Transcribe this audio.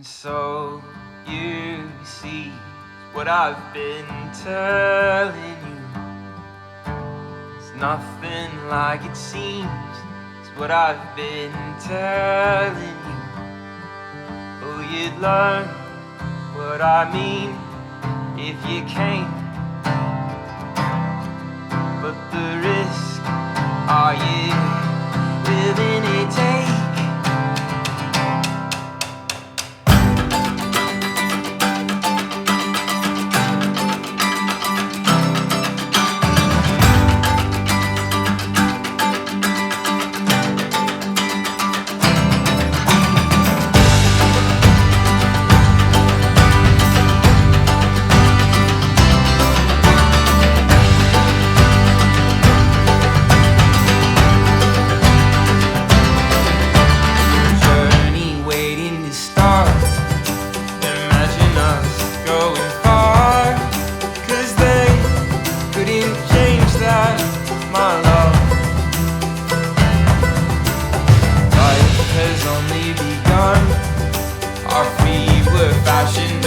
So you see what I've been telling you. It's nothing like it seems. It's what I've been telling you. Oh, you'd learn what I mean if you came. But the risk, are you willing to take? Our feet were fashioned